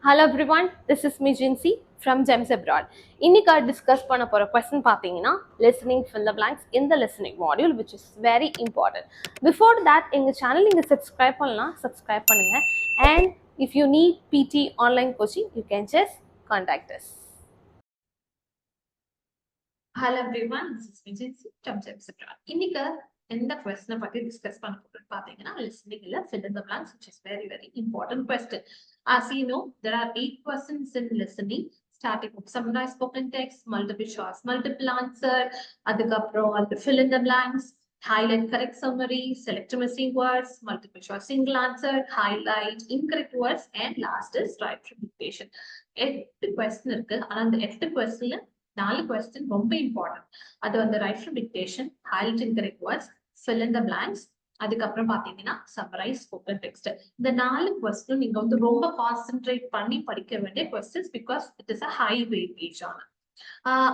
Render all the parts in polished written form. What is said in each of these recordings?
Hello everyone, this is me Jinsi from Gems Abroad. இன்னைக்கு discuss பண்ண போற question பாத்தீங்கன்னா listening fill the blanks in the listening module which is very important. Before that எங்க channel நீங்க subscribe பண்ணலாம் subscribe பண்ணுங்க and if you need PT online coaching you can just contact us. Hello everyone, this is me Jinsi from Gems Abroad. இன்னைக்கு எந்த question பத்தி discuss பண்ண போறோம்னு பாத்தீங்கன்னா listening இல்ல fill in the blanks which is very important question. As you know, there are 8 questions in listening, starting with summarized spoken text, multiple choice, multiple answer, அதுக்கப்புறம் fill in the blanks, highlight correct summary, select missing words, multiple choice single answer, highlight incorrect words, and last is right from dictation. 8 question இருக்கு. ஆனா அந்த 8 questionல 4 question ரொம்ப important. அது வந்து right from dictation, highlight incorrect words, fill in the blanks, அதுக்கப்புறம் பாத்தீங்கன்னா summarise spoken text. இந்த 4 question நீங்க வந்து ரொம்ப கான்சென்ட்ரேட் பண்ணி படிக்க வேண்டிய questions because it is a high weightage ஆன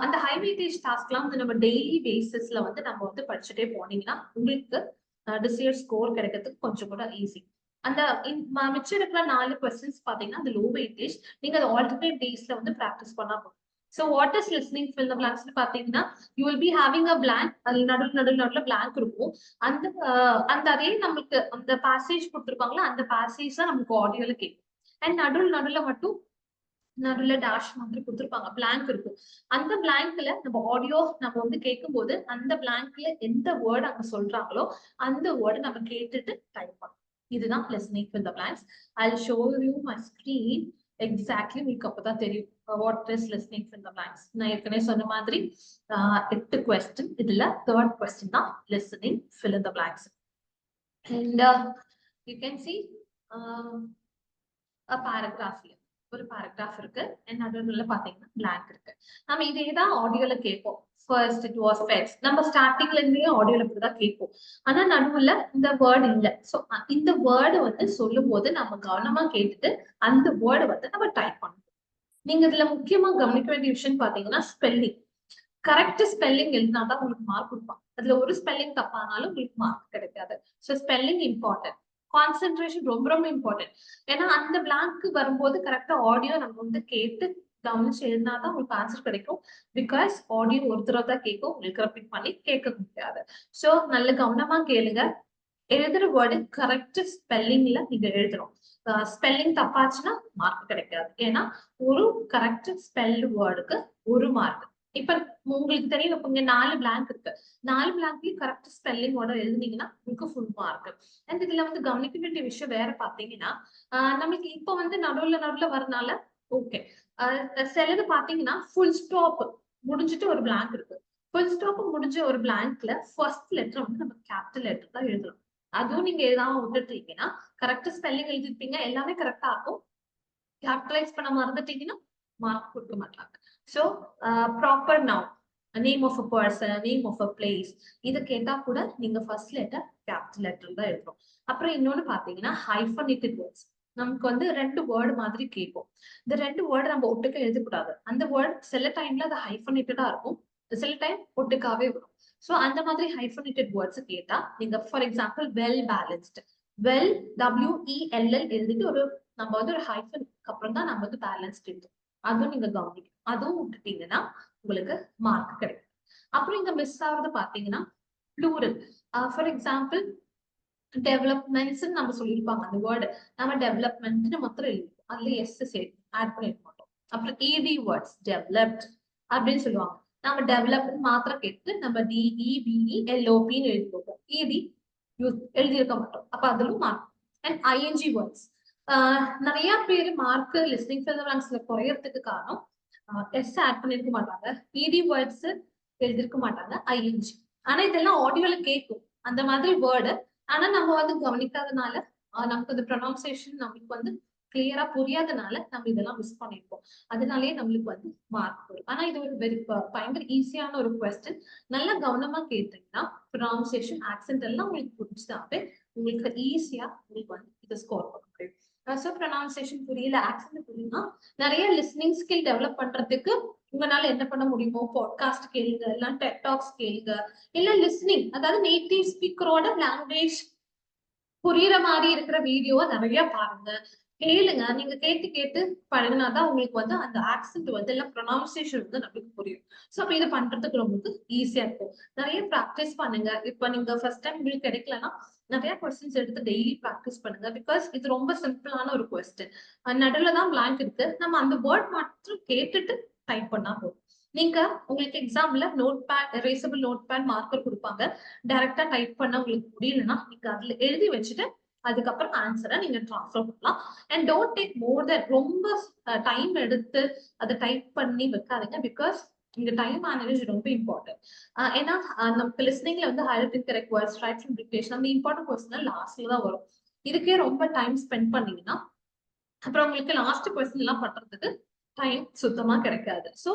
அந்த ஹை வெயிட்டேஜ் டாஸ்க்லாம் வந்து நம்ம டெய்லி பேசிஸ்ல வந்து நம்ம வந்து படிச்சுட்டே போனீங்கன்னா உங்களுக்கு டிசையர் ஸ்கோர் கிடைக்கிறதுக்கு கொஞ்சம் கூட ஈஸி. அந்த மிச்சம் இருக்கிற 4 கொஸ்டின்ஸ் பாத்தீங்கன்னா அந்த லோ வெயிட்டேஜ், நீங்க அதை ஆல்டர்னேட் டேஸ்ல வந்து ப்ராக்டிஸ் பண்ணா போதும். So what is listening fill the blanks பாத்தீங்கன்னா you will be having a blank, அதுல நடுவுல blank இருக்கும். அந்த அதே நமக்கு அந்த passage கொடுத்திருப்பாங்களா அந்த passage தான் நமக்கு ஆடியோல கேட்கும். அண்ட் நடுவுல மட்டும் நடுவுல டேஷ் மாதிரி கொடுத்திருப்பாங்க, blank இருக்கும். அந்த blankல நம்ம ஆடியோ நம்ம வந்து கேட்கும் போது அந்த blankல எந்த வேர்டு அங்க சொல்றாங்களோ அந்த வேர்டு நம்ம கேட்டுட்டு டைப் பண்ணணும். இதுதான் listening fill the blanks. I'll show you my screen. Exactly உங்களுக்கு அப்பதான் தெரியும் what is listening fill the blanks. நான் ஏற்கனவே சொன்ன மாதிரி 8 கொஸ்டின், இதுல 3rd கொஸ்டின் தான் listening fill in the blanks. And you can see பேராகிராஃப்ல ஒரு பேராகிராஃப் இருக்கு அண்ட் நடுவுல பாத்தீங்கன்னா பிளாங்க் இருக்கு. நம்ம இதேதான் ஆடியோல கேட்போம். ஃபர்ஸ்ட் இட் வாஸ் பெட்ஸ், நம்ம ஸ்டார்டிங்ல இருந்தே ஆடியோல இப்படிதான் கேட்போம். ஆனா நடுவுல இந்த வேர்டு இல்ல. சோ இந்த வேர்டு வந்து சொல்லும் போது நம்ம கவனமா கேட்டுட்டு அந்த வேர்டை வந்து நம்ம டைப் பண்ணணும். நீங்க இதுல முக்கியமா கவனிக்க வேண்டிய விஷயம் பாத்தீங்கன்னா ஸ்பெல்லிங். கரெக்ட் ஸ்பெல்லிங் எழுதினாதான் உங்களுக்கு மார்க் கொடுப்பாங்க. அதுல ஒரு ஸ்பெல்லிங் தப்பானாலும் உங்களுக்கு மார்க் கிடைக்காது. ஸோ ஸ்பெல்லிங் இம்பார்ட்டன்ட், கான்சென்ட்ரேஷன் ரொம்ப இம்பார்ட்டன்ட். ஏன்னா அந்த பிளாங்க் வரும்போது கரெக்டா ஆடியோ நம்ம வந்து கேட்டு கவனிச்சு எழுதினாதான் உங்களுக்கு ஆன்சர் கிடைக்கும். பிகாஸ் ஆடியோ ஒருத்தர தான் கேட்கும், உங்களுக்கு ரிப்பீட் பண்ணி கேட்க முடியாது. ஸோ நல்ல கவனமா கேளுங்க. எழுதுற வேர்டு கரெக்ட் ஸ்பெல்லிங்ல நீங்க எழுதணும். ஸ்பெல்லிங் தப்பாச்சுன்னா மார்க் கிடைக்காது. ஏன்னா ஒரு கரெக்ட் ஸ்பெல் வேர்டுக்கு 1 மார்க். இப்ப உங்களுக்கு தெரியும், இப்ப இங்க 4 பிளாங்க் இருக்கு. 4 பிளாங்க்லயும் கரெக்ட் ஸ்பெல்லிங்கோட எழுதுனீங்கன்னா உங்களுக்கு ஃபுல் மார்க். அண்ட் இதுல வந்து கவனிக்க வேண்டிய விஷயம் வேற பாத்தீங்கன்னா நமக்கு இப்ப வந்து நடுவுல வரனால ஓகே. சிலது பாத்தீங்கன்னா ஃபுல் ஸ்டாப் முடிஞ்சிட்டு ஒரு பிளாங்க் இருக்கு. ஃபுல் ஸ்டாப் முடிஞ்ச ஒரு பிளாங்க்ல ஃபர்ஸ்ட் லெட்டர் வந்து நம்ம கேபிட்டல் லெட்டர் தான் எழுதணும். அதுவும் நீங்க ஏதாவது விட்டுட்டீங்கன்னா கரெக்ட் ஸ்பெல்லிங் எழுதிருப்பீங்க, எல்லாமே கரெக்டா இருக்கும். கேபிட்டலைஸ் பண்ண மறந்துட்டீங்கன்னா மார்க் கொடுக்க மாட்டாங்க. So proper noun, name of a person, name of a place, இது கேட்டா கூட நீங்க ஃபர்ஸ்ட் லெட்டர் கேபிட்டல் லெட்டர் தான் எழுதணும். அப்புறம் இன்னொன்னு பாத்தீங்கன்னா ஹைஃபனேட்டட் வேர்ட்ஸ். நமக்கு வந்து 2 வேர்டு மாதிரி கேட்கும். இந்த 2 வேர்டு நம்ம ஒட்டுக்க எழுதக்கூடாது. அந்த வேர்டு சில டைம்ல அது ஹைஃபனேட்டடா இருக்கும், சில டைம் ஒட்டுக்காவே வரும். சோ அந்த மாதிரி ஹைஃபனேட்டட் வேர்ட்ஸ் கேட்டா நீங்க for example well balanced, well WELL எழுதிட்டு ஒரு நம்ம வந்து ஒரு ஹைஃபன் அப்புறம் தான் நம்ம வந்து பேலன்ஸ்ட் எழுதும். அதுவும் நீங்க கவனிக்கணும். அதுவும் விட்டுட்டீங்கன்னா உங்களுக்கு மார்க் கிடைக்கும். அப்புறம் இங்க மிஸ் ஆகுறது பாத்தீங்கன்னா ப்ளூரல். ஃபார் எக்ஸாம்பிள் டெவலப்மெண்ட்ஸ் நம்ம சொல்லியிருப்பாங்க, அந்த வேர்டு நம்ம டெவலப்மெண்ட் மொத்தம் எழுதிருப்போம், அதுல எஸ் சேர்த்து ஆட் பண்ணிருக்க மாட்டோம். அப்புறம் ED வேர்ட்ஸ் டெவலப்ட் அப்படின்னு சொல்லுவாங்க. நம்ம டெவலப்மெண்ட் மாத்திரம் கேட்டு நம்ம DEVELOPன்னு எழுதி போட்டோம், ED எழுதியிருக்க மாட்டோம். அப்ப அதிலும் மார்க். அண்ட் ING வேர்ட்ஸ் நிறைய பேர் மார்க் லிஸ்னிங் ஃபில் தி பிளாங்க்ஸ்ல குறையறதுக்கு காரணம் எஸ் ஆட் பண்ணிருக்க மாட்டாங்க, ED வேர்ட்ஸ் எழுதிருக்க மாட்டாங்க, ING. ஆனா இதெல்லாம் ஆடியோல கேட்கும் அந்த மாதிரி வேர்டு. ஆனா நம்ம வந்து கவனிக்காதனால நமக்கு அந்த ப்ரொனவுன்சியேஷன் நம்மளுக்கு வந்து கிளியரா புரியாதனால நம்ம இதெல்லாம் மிஸ் பண்ணிருப்போம். அதனாலேயே நம்மளுக்கு வந்து மார்க் வரும். ஆனா இது ஒரு பயங்கர ஈஸியான ஒரு கொஸ்டின். நல்லா கவனமா கேட்டீங்கன்னா ப்ரொனவுன்சியேஷன், ஆக்சென்ட் எல்லாம் உங்களுக்கு புரிஞ்சுதாவே உங்களுக்கு ஈஸியா உங்களுக்கு வந்து இதை ஸ்கோர் பண்ண முடியும். ஸோ ப்ரொனவுன்சியேஷன் புரியல, ஆக்சென்ட் புரியுமா, நிறைய லிஸ்னிங் ஸ்கில் டெவலப் பண்றதுக்கு உங்களால என்ன பண்ண முடியுமோ பாட்காஸ்ட் கேளுங்க, இல்ல டெட் டாக்ஸ் கேளுங்க, இல்ல லிஸ்னிங் அதாவது நேட்டிவ் ஸ்பீக்கரோட லாங்குவேஜ் புரியுற மாதிரி இருக்கிற வீடியோவை நிறைய பாருங்க. கேளுங்க. நீங்க கேட்டு கேட்டு பழகுனாதான் உங்களுக்கு வந்து அந்த ஆக்சென்ட் வந்து இல்ல ப்ரொனவுன்சியேஷன் வந்து நம்மளுக்கு புரியும். சோ அப்ப இத பண்றதுக்கு நமக்கு ஈஸியா இருக்கும். நெறைய பிராக்டிஸ் பண்ணுங்க. இப்ப நீங்க ஃபர்ஸ்ட் டைம் உங்களுக்கு கிடைக்கலன்னா, நெறைய கொஸ்டின்ஸ் எடுத்து டெய்லி பிராக்டிஸ் பண்ணுங்க. பிகாஸ் இது ரொம்ப சிம்பிளான ஒரு கொஸ்டின். நடுவுல தான் பிளாங்க் இருக்கு. நம்ம அந்த வேர்ட் மட்டும் கேட்டுட்டு டைப் பண்ணா போதும். நீங்க உங்களுக்கு எக்ஸாம்ல நோட்பேட், எரேசபிள் நோட்பேட், மார்க்கர் குடுப்பாங்க. டைரக்ட்டா டைப் பண்ண உங்களுக்கு முடியலன்னா, நீங்க அதுல எழுதி வச்சுட்டு அதுக்கப்புறம் ஆன்ஸர நீங்க ட்ரான்ஸ்ஃபர் பண்ணலாம். அண்ட் டோன்ட் டேக் மோர் தென் ரொம்ப டைம் எடுத்து அத டைப் பண்ணி வைக்காதீங்க. பிகாஸ் இங்க டைம் மேனேஜ் ரொம்ப இம்பார்ட்டன்ட். ஏன்னா நமக்கு லிஸ்னிங்ல வந்து highlighting correct words, right from dictation அந்த இம்பார்ட்டன்ட் கொஸ்டின் லாஸ்ட்ல தான் வரும். இதுக்கே ரொம்ப டைம் ஸ்பெண்ட் பண்ணீங்கன்னா அப்புறம் உங்களுக்கு லாஸ்ட் கொஸ்டின் எல்லாம் பண்றதுக்கு டைம் சுத்தமா கிடைக்காது. ஸோ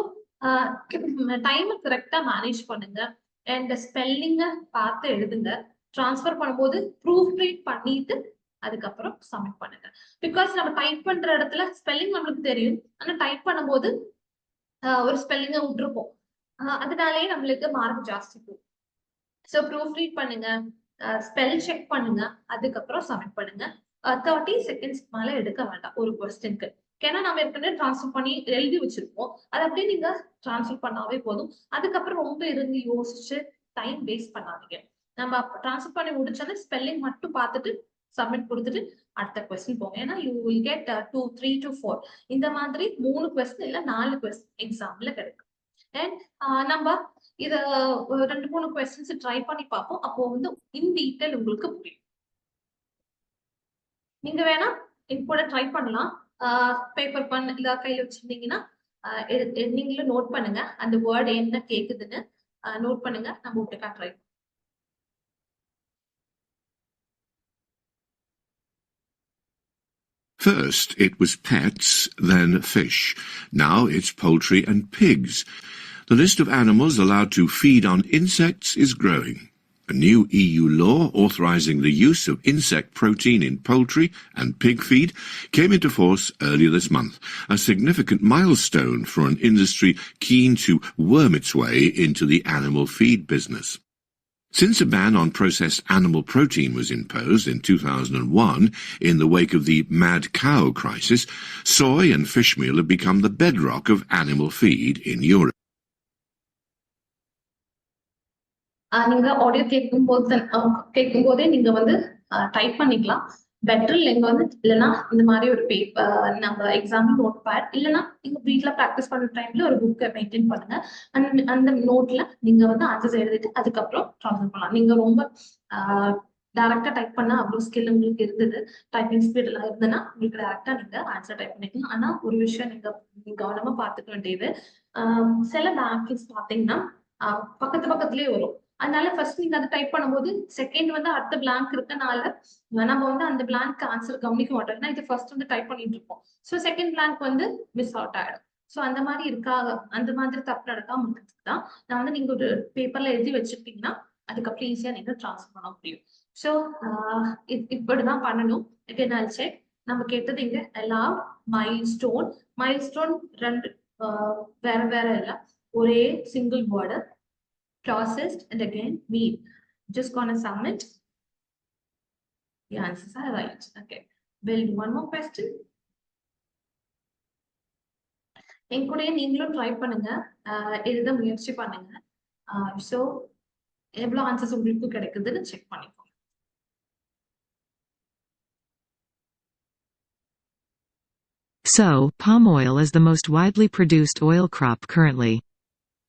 டைமை கரெக்டா மேனேஜ் பண்ணுங்க. அண்ட் ஸ்பெல்லிங்க பார்த்து எழுதுங்க. ட்ரான்ஸ்ஃபர் பண்ணும்போது ப்ரூஃப் ரீட் பண்ணிட்டு அதுக்கப்புறம் சப்மிட் பண்ணுங்க. பிகாஸ் நம்ம டைப் பண்ற இடத்துல ஸ்பெல்லிங் நம்மளுக்கு தெரியும். ஆனா டைப் பண்ணும்போது ஒரு ஸ்பெல்லிங்க விட்டுருப்போம். அதனாலேயே நம்மளுக்கு மார்க் ஜாஸ்தி போகும். ஸோ ப்ரூஃப் ரீட் பண்ணுங்க, ஸ்பெல் செக் பண்ணுங்க, அதுக்கப்புறம் சப்மிட் பண்ணுங்க. 30 செகண்ட்ஸ்க்கு மேல எடுக்க வேண்டாம் ஒரு கொஸ்டினுக்கு. ஏன்னா நம்ம ஏற்கனவே ட்ரான்ஸ்ஃபர் பண்ணி எழுதி வச்சிருப்போம். அது அப்படியே நீங்க ட்ரான்ஸ்ஃபர் பண்ணாவே போதும். அதுக்கப்புறம் ரொம்ப இருந்து யோசிச்சு டைம் வேஸ்ட் பண்ணாதீங்க. நம்ம ட்ரான்ஸ்ஃபர் பண்ணி முடிச்சோன்னா ஸ்பெல்லிங் மட்டும் பார்த்துட்டு சப்மிட் கொடுத்துட்டு அடுத்த கொஸ்டின் போங்க. ஏன்னா யூ வில் கெட் 2, 3 to 4 இந்த மாதிரி 3 கொஸ்டின் இல்ல 4 கொஸ்டின் எக்ஸாம்ல கிடைக்கும். அண்ட் நம்ம இத ஒரு 2, 3 கொஸ்டின்ஸ் ட்ரை பண்ணி பார்ப்போம். அப்போ வந்து இன் டீடைல் உங்களுக்கு புரியும். நீங்க வேணா இது கூட ட்ரை பண்ணலாம். பேப்பர் பென் இல்ல கையில வச்சிருந்தீங்கன்னா நீங்களும் நோட் பண்ணுங்க. அந்த வேர்ட் என்ன கேக்குதுன்னு நோட் பண்ணுங்க. நம்ம ஒட்டுக்கா try First, it was pets, then fish. Now it's poultry and pigs. The list of animals allowed to feed on insects is growing. A new EU law authorizing the use of insect protein in poultry and pig feed came into force earlier this month, a significant milestone for an industry keen to worm its way into the animal feed business. Since a ban on processed animal protein was imposed in 2001 in the wake of the mad cow crisis, soy and fish meal have become the bedrock of animal feed in Europe. நீங்க audio கேட்கும்போதே நீங்க வந்து type பண்ணிக்கலாம். Better நீங்க வந்து இல்லைன்னா இந்த மாதிரி ஒரு பேப்பர் நம்ம எக்ஸாம்பிள் நோட் பேட் இல்லைன்னா நீங்க வீட்ல ப்ராக்டிஸ் பண்ற டைம்ல ஒரு புக்கை மெயின்டைன் பண்ணுங்க. அந்த நோட்ல நீங்க வந்து ஆன்சர்ஸ் எழுதிட்டு அதுக்கப்புறம் ட்ரான்ஸ்ஃபர் பண்ணலாம். நீங்க ரொம்ப டைரக்டா டைப் பண்ண அவ்வளவு ஸ்கில் உங்களுக்கு இருந்தது, டைப்பிங் ஸ்பீட் எல்லாம் இருந்ததுன்னா உங்களுக்கு டைரக்டா நீங்க ஆன்சர் டைப் பண்ணிக்கலாம். ஆனா ஒரு விஷயம் நீங்க கவனமா பார்த்துக்க வேண்டியது, சில பேங்கிங்ஸ் பாத்தீங்கன்னா பக்கத்து பக்கத்துலயே வரும். அதனால ஃபர்ஸ்ட் நீங்க அதை டைப் பண்ணும்போது செகண்ட் வந்து அடுத்த பிளாங்க் இருக்கனால நம்ம வந்து அந்த பிளாங்க் ஆன்சர் கவனிக்க மாட்டோம். ஏன்னா இது ஃபர்ஸ்ட் வந்து டைப் பண்ணிட்டு இருப்போம். ஸோ செகண்ட் பிளாங்க் வந்து மிஸ் அவுட் ஆயிடும். ஸோ அந்த மாதிரி அந்த மாதிரி தப்பு நடக்காம இருக்கிறதுக்கு தான் நான் வந்து நீங்க ஒரு பேப்பர்ல எழுதி வச்சிருக்கீங்கன்னா அதுக்கப்புறம் ஈஸியா நீங்க ட்ரான்ஸ்ஃபர் பண்ண முடியும். ஸோ இப்படிதான் பண்ணணும். again check. நம்ம கேட்டது இங்க allowed, மைல்ஸ்டோன் 2 வேற வேற இல்ல, ஒரே single word. Processed and again meat. Just gonna submit. The answers are right. Okay. We'll do one more question. என் கூட நீங்களும் ட்ரை பண்ணுங்க, எழுத முயற்சி பண்ணுங்க. ஸோ எவ்வளவு ஆன்சர்ஸ் உங்களுக்கு கிடைக்குதுன்னு செக் பண்ணிக்கோங்க. So, palm oil is the most widely produced oil crop currently.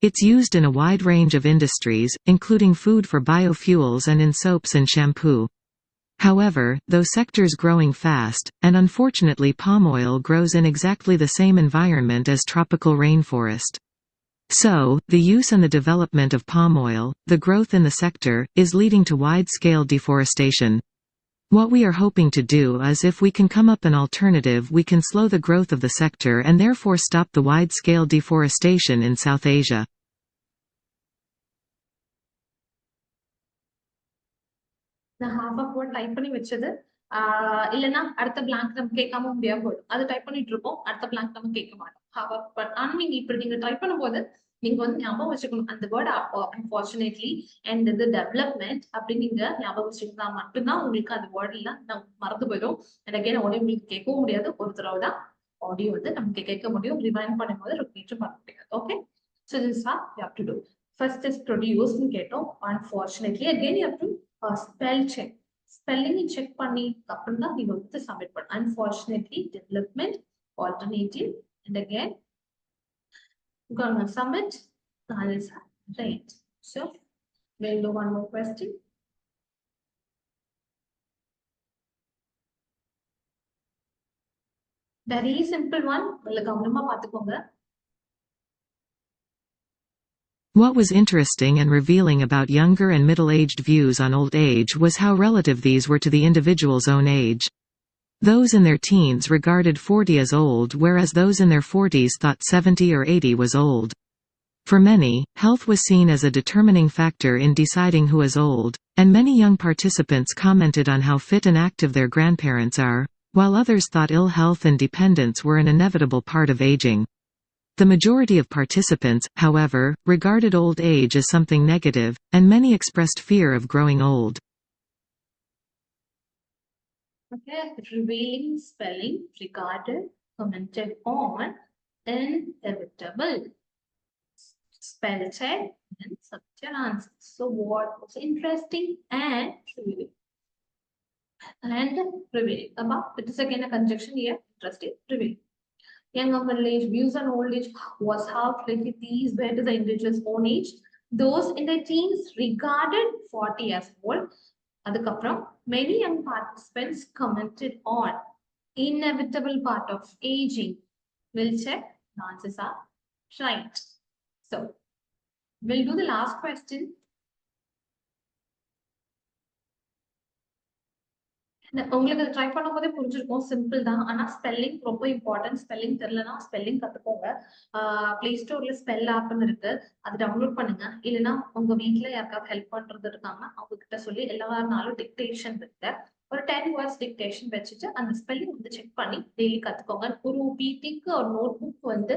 It's used in a wide range of industries, including food for biofuels and in soaps and shampoo. However, those sectors growing fast, and unfortunately palm oil grows in exactly the same environment as tropical rainforest. So, the use and the development of palm oil, the growth in the sector, is leading to wide-scale deforestation. What we are hoping to do is if we can come up an alternative we can slow the growth of the sector and therefore stop the wide-scale deforestation in South Asia. நான் half of word type பண்ணி வச்சது இல்லைன்னா அடுத்த blank நம்ம கேட்காம முடியாம போயிடும். அது டைப் பண்ணிட்டு இருப்போம், அடுத்த blank நம்ம கேட்க மாட்டோம். ஆனா நீங்க இப்படி நீங்க டைப் பண்ணும்போது நீங்க வந்து ஞாபகம் வச்சுக்கணும் அந்த வேர்ட் அன்பார்ச்சுனேட்லி அண்ட் இது டெவலப்மெண்ட் அப்படின்னு நீங்க ஞாபகம் வச்சுக்கிட்டா மட்டும்தான் உங்களுக்கு அந்த வேர்ட் எல்லாம் மறந்து போயிடும். அண்ட் அகைன் ஆடியோ உங்களுக்கு கேட்கவும் முடியாது, ஒரு தடவை தான் ஆடியோ வந்து நமக்கு கேட்க முடியும், ரிவைண்ட் பண்ணும்போது ரிப்பீட்டும் பண்ண முடியாது. Okay, so this are you have to do. First is ப்ரொடியூஸ்னு கேட்டோம். Unfortunately again you have to spell check. Spelling check பண்ணி அப்புறம் தான் நீங்க வந்து சப்மிட் பண்ண. Unfortunately, development, alternative, and again gonna submit the answer right. So we'll do one more question. Very simple one. கவனமா பாத்துக்கோங்க. What was interesting and revealing about younger and middle-aged views on old age was how relative these were to the individual's own age. Those in their teens regarded 40 as old, whereas those in their 40s thought 70 or 80 was old. For many, health was seen as a determining factor in deciding who is old, and many young participants commented on how fit and active their grandparents are, while others thought ill health and dependence were an inevitable part of aging. The majority of participants, however, regarded old age as something negative, and many expressed fear of growing old. Okay, revealing spelling, regarded, commented on, inevitable. Spell check and subject your answers. So what was interesting and revealing? And revealing. About it is again a conjunction here. Interesting, revealing. Young or middle age views on old age was how related these were to the individual's own age. Those in their teens regarded 40 as old. அதுக்கப்புறம் many young participants commented on inevitable part of aging. We'll check the answers are right. So we'll do the last question. உங்களுக்கு try பண்ணும்போதே புரிஞ்சிருக்கும், simple தான். ஆனா spelling ரொம்ப important. Spelling தெரியலன்னா spelling கத்துக்கோங்க. Play ஸ்டோர்ல ஸ்பெல் ஆப்னு இருக்கு, அது டவுன்லோட் பண்ணுங்க. இல்லைன்னா உங்க வீட்டுல யாருக்காவது ஹெல்ப் பண்றது இருக்காங்கன்னா அவங்க கிட்ட சொல்லி எல்லா நாளும் டிக்டேஷன் இருக்கு, ஒரு 10 வேர்ட்ஸ் டிக்டேஷன் வச்சுட்டு அந்த ஸ்பெல்லிங் வந்து செக் பண்ணி டெய்லி கத்துக்கோங்க. ஒரு பிடிக்கு ஒரு நோட் புக் வந்து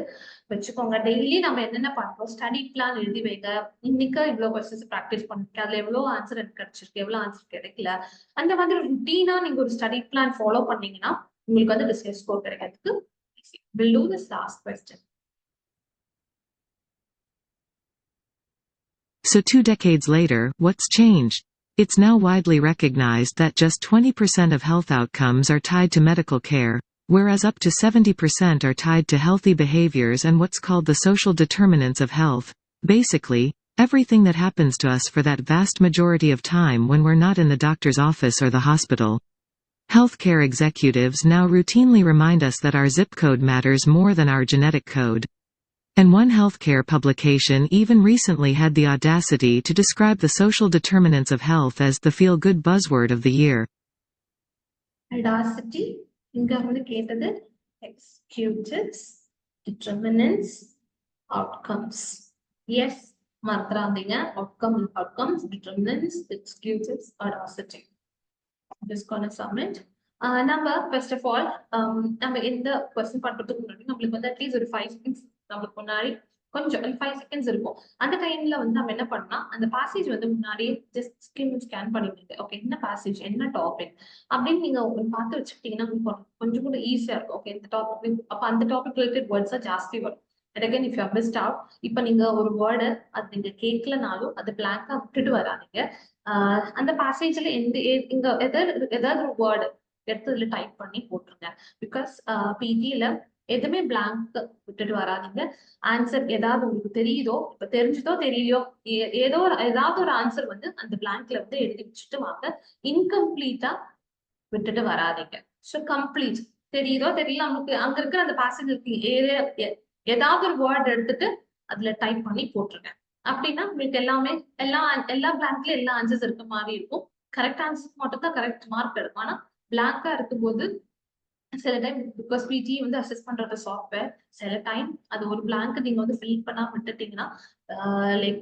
வச்சுக்கோங்க. டெய்லி நம்ம என்னென்ன பண்றோம், ஸ்டடி பிளான் எழுதி வைங்க. இன்னைக்கு இவ்வளவு கொஸ்டின்ஸ் ப்ராக்டிஸ் பண்ணிருக்கேன், அதுல எவ்வளவு ஆன்சர் எனக்கு கிடைச்சிருக்கு, எவ்வளவு ஆன்சர் கிடைக்கல, அந்த மாதிரி ருட்டீனா நீங்க ஒரு ஸ்டடி பிளான் ஃபாலோ பண்ணீங்கன்னா உங்களுக்கு வந்து டிஸ்கஸ் ஸ்கோர் கிடைக்கிறதுக்கு easy. We'll do this last question. So 2 decades later, what's changed? It's now widely recognized that just 20% of health outcomes are tied to medical care, whereas up to 70% are tied to healthy behaviors and what's called the social determinants of health. Basically, everything that happens to us for that vast majority of time when we're not in the doctor's office or the hospital. Healthcare executives now routinely remind us that our zip code matters more than our genetic code. And one healthcare publication even recently had the audacity to describe the social determinants of health as the feel-good buzzword of the year. Audacity, இங்க வந்து கேட்டது executives, determinants, outcomes. Yes, மறந்துடாதீங்க. Outcomes, determinants, executives, audacity. I'm just gonna submit. நம்ம first of all நம்ம எந்த question பண்றதுக்கு முன்னாடி நம்மளுக்கு வந்து அட்லீஸ்ட் ஒரு 5 செகண்ட்ஸ் நம்மளுக்கு முன்னாடி கொஞ்சம் 5 செகண்ட்ஸ் இருக்கும். அந்த டைம்ல வந்து நம்ம என்ன பண்ணலாம், அந்த பேசேஜ் வந்து முன்னாடியே ஜஸ்ட் ஸ்கேன் பண்ணிட்டு ஓகே என்ன பேசேஜ் என்ன டாபிக் அப்படின்னு நீங்க பார்த்து வச்சுக்கிட்டீங்கன்னா கொஞ்சம் கூட ஈஸியா இருக்கும். ஓகே இந்த டாபிக் அப்ப அந்த டாபிக் ரிலேட்டட் வேர்ட்ஸா ஜாஸ்தி வரும். Again if you have missed out, இப்ப நீங்க ஒரு வேர்டு அது நீங்க கேட்கலனாலும் அது பிளாங்கா விட்டுட்டு வராதீங்க. அந்த பேசேஜ்ல இங்க ஏதாவது ஒரு வேர்டு எடுத்ததுல டைப் பண்ணி போட்டுருங்க. பிகாஸ் பிடில எதுவுமே பிளாங்க் விட்டுட்டு வராதீங்க. ஆன்சர் ஏதாவது உங்களுக்கு தெரியுதோ, இப்ப தெரிஞ்சதோ தெரியலையோ, ஏதாவது ஒரு ஆன்சர் வந்து அந்த பிளாங்க்ல வந்து எழுதி வச்சுட்டு வாங்க. இன்கம்ப்ளீட்டா விட்டுட்டு வராதீங்க. ஸோ கம்ப்ளீட் தெரியுதோ தெரியல, நமக்கு அங்க இருக்கிற அந்த பேசேஜ் ஏதாவது ஒரு வேர்ட் எடுத்துட்டு அதுல டைப் பண்ணி போட்டுருங்க. அப்படின்னா உங்களுக்கு எல்லா பிளாங்க்ல எல்லா ஆன்சர்ஸ் இருக்க மாதிரி இருக்கும். கரெக்ட் ஆன்சர் மட்டும் தான் கரெக்ட் மார்க் எடுக்கும். ஆனா பிளாங்கா இருக்கும்போது சில டைம் பிகாஸ் பிடி வந்து அசஸ் பண்றது சாஃப்ட்வேர், சில டைம் அது ஒரு blank நீங்க வந்து ஃபில் பண்ணாம விட்டுட்டீங்கன்னா லைக்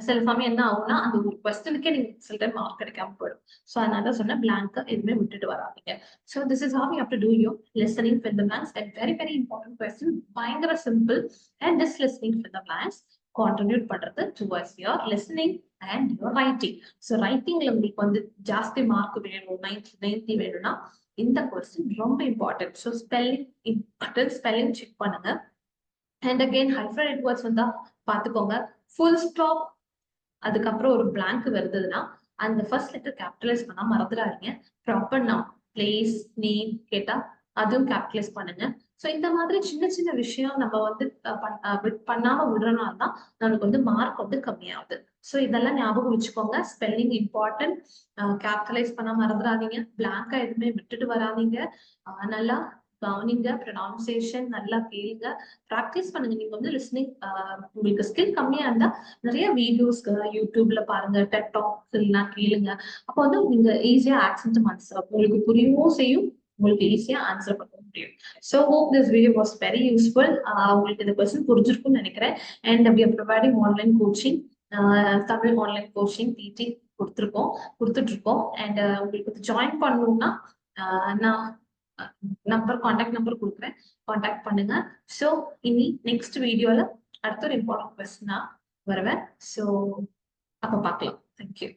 சில சமயம் என்ன ஆகும்னா அந்த ஒரு கொஸ்டினுக்கே நீங்க சில டைம் மார்க் கிடைக்காம போயிடும். ஸோ அதனால தான் சொன்னேன் blank எதுவுமே விட்டுட்டு வராதீங்க. So this is how you have to do your listening fill the blanks. And very very important question, பயங்கர simple. And this listening fill the blanks contribute பண்றது towards your listening and your writing. So ரைட்டிங்ல உங்களுக்கு வந்து ஜாஸ்தி mark வேணும், 90 வேணும்னா இந்த question ரொம்ப important. So spelling important, spelling check பண்ணுங்க. அண்ட் அகெயின் ஹைஃபனைட் வேர்ட்ஸ் வந்தா பாத்துக்கோங்க. ஃபுல் ஸ்டாப் அதுக்கப்புறம் ஒரு blank வருதுன்னா அந்த ஃபர்ஸ்ட் லெட்டர் கேபிட்டலைஸ் பண்ணா மறந்துடாதீங்க. ப்ராப்பர் நவுன், பிளேஸ், நேம் கேட்டா அதுவும் கேபிட்டலைஸ் பண்ணுங்க. ஸோ இந்த மாதிரி சின்ன சின்ன விஷயம் நம்ம வந்து பண்ணாம விடுறனால தான் நமக்கு வந்து மார்க் வந்து கம்மியாகுது. ஸோ இதெல்லாம் ஞாபகம் வச்சுக்கோங்க. ஸ்பெல்லிங் இம்பார்ட்டன்ட், கேபிட்டலைஸ் பண்ண மறந்துடாதீங்க, பிளாங்கா எதுவுமே விட்டுட்டு வராதீங்க, நல்லா கவனிங்க, ப்ரொனவுன்சியேஷன் நல்லா கேளுங்க, ப்ராக்டிஸ் பண்ணுங்க. நீங்க வந்து லிஸ்னிங் உங்களுக்கு ஸ்கில் கம்மியா இருந்தா நிறைய வீடியோஸ் யூடியூப்ல பாருங்க, டெட் டாக்ஸ் எல்லாம் கேளுங்க. அப்போ வந்து நீங்க ஈஸியா ஆக்சென்ட் ஆன்சர் உங்களுக்கு புரியவும் செய்யும், உங்களுக்கு ஈஸியா ஆன்சர் பண்ண முடியும். So hope this video was very useful. உங்களுக்கு இந்த கொஸ்டின் புரிஞ்சிருக்கும்னு நினைக்கிறேன். And we are providing online coaching, Tamil online coaching teaching கொடுத்துட்டு இருக்கோம். அண்ட் உங்களுக்கு ஜாயின் பண்ணணும்னா நான் கான்டாக்ட் நம்பர் கொடுக்குறேன், கான்டாக்ட் பண்ணுங்க. ஸோ இனி நெக்ஸ்ட் வீடியோல அடுத்த ஒரு இம்பார்ட்டன்ட் கொஸ்டினா வருவேன். ஸோ அப்ப பார்க்கலாம். தேங்க்யூ.